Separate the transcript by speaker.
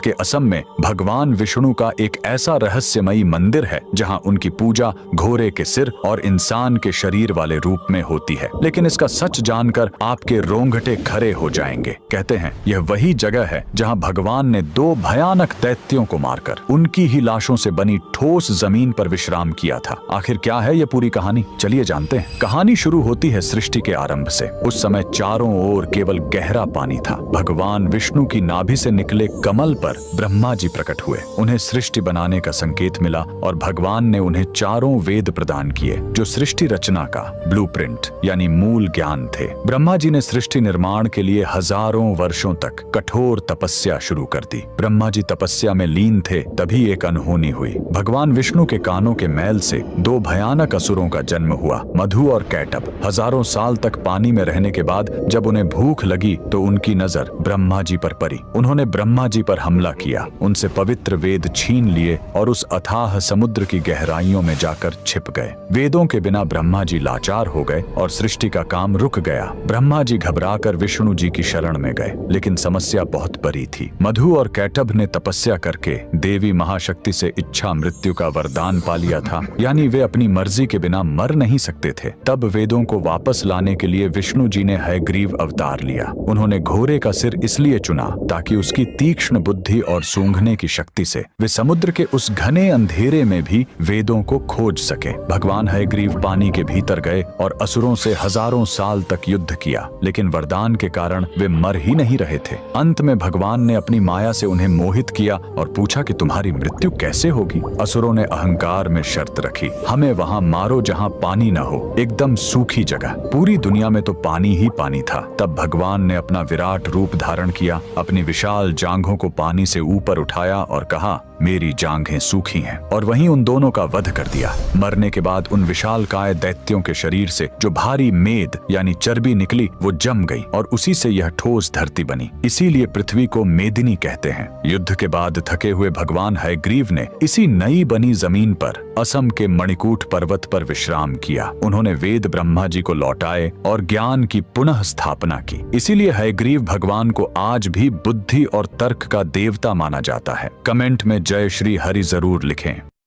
Speaker 1: के असम में भगवान विष्णु का एक ऐसा रहस्यमयी मंदिर है जहां उनकी पूजा घोड़े के सिर और इंसान के शरीर वाले रूप में होती है। लेकिन इसका सच जानकर आपके रोंगटे खड़े हो जाएंगे। कहते हैं यह वही जगह है जहां भगवान ने 2 भयानक दैत्यों को मारकर उनकी ही लाशों से बनी ठोस जमीन पर विश्राम किया था। आखिर क्या है यह पूरी कहानी, चलिए जानते हैं। कहानी शुरू होती है सृष्टि के आरंभ से। उस समय चारों ओर केवल गहरा पानी था। भगवान विष्णु की नाभि से निकले कमल पर ब्रह्मा जी प्रकट हुए। उन्हें सृष्टि बनाने का संकेत मिला और भगवान ने उन्हें चारों वेद प्रदान किए जो सृष्टि रचना का ब्लूप्रिंट यानी मूल ज्ञान थे। ब्रह्मा जी ने सृष्टि निर्माण के लिए हजारों वर्षों तक कठोर तपस्या शुरू कर दी। ब्रह्मा जी तपस्या में लीन थे, तभी एक अनहोनी हुई। भगवान विष्णु के कानों के मैल से 2 भयानक असुरों का जन्म हुआ, मधु और कैटभ। हजारों साल तक पानी में रहने के बाद जब उन्हें भूख लगी तो उनकी नजर ब्रह्मा जी पर पड़ी। उन्होंने ब्रह्मा जी पर हमला किया, उनसे पवित्र वेद छीन लिए और उस अथाह समुद्र की गहराइयों में जाकर छिप गए। वेदों के बिना ब्रह्मा जी लाचार हो गए और सृष्टि का काम रुक गया। ब्रह्मा जी घबराकर विष्णु जी की शरण में गए, लेकिन समस्या बहुत बड़ी थी। मधु और कैटभ ने तपस्या करके देवी महाशक्ति से इच्छा मृत्यु का वरदान पा लिया था, यानी वे अपनी मर्जी के बिना मर नहीं सकते थे। तब वेदों को वापस लाने के लिए विष्णु जी ने हयग्रीव अवतार लिया। उन्होंने घोड़े का सिर इसलिए चुना ताकि उसकी तीक्ष्ण बुद्धि और सूंघने की शक्ति से वे समुद्र के उस घने अंधेरे में भी वेदों को खोज सके। भगवान हयग्रीव पानी के भीतर गए और असुरों से हजारों साल तक युद्ध किया, लेकिन वरदान के कारण वे मर ही नहीं रहे थे। अंत में भगवान ने अपनी माया से उन्हें मोहित किया और पूछा कि तुम्हारी मृत्यु कैसे होगी। असुरों ने अहंकार में शर्त रखी, हमें वहां मारो जहां पानी न हो, एकदम सूखी जगह। पूरी दुनिया में तो पानी ही पानी था। तब भगवान ने अपना विराट रूप धारण किया, अपनी विशाल जांघों को पानी से ऊपर उठाया और कहा, मेरी जांघें सूखी हैं, और वहीं उन दोनों का वध कर दिया। मरने के बाद उन विशालकाय दैत्यों के शरीर से जो भारी मेद यानी चर्बी निकली वो जम गई और उसी से यह ठोस धरती बनी। इसीलिए पृथ्वी को मेदिनी कहते हैं। युद्ध के बाद थके हुए भगवान हयग्रीव ने इसी नई बनी जमीन पर असम के मणिकूट पर्वत पर विश्राम किया। उन्होंने वेद ब्रह्मा जी को लौटाए और ज्ञान की पुनः स्थापना की। इसीलिए हयग्रीव भगवान को आज भी बुद्धि और तर्क का देवता माना जाता है। कमेंट में जय श्री हरि जरूर लिखें।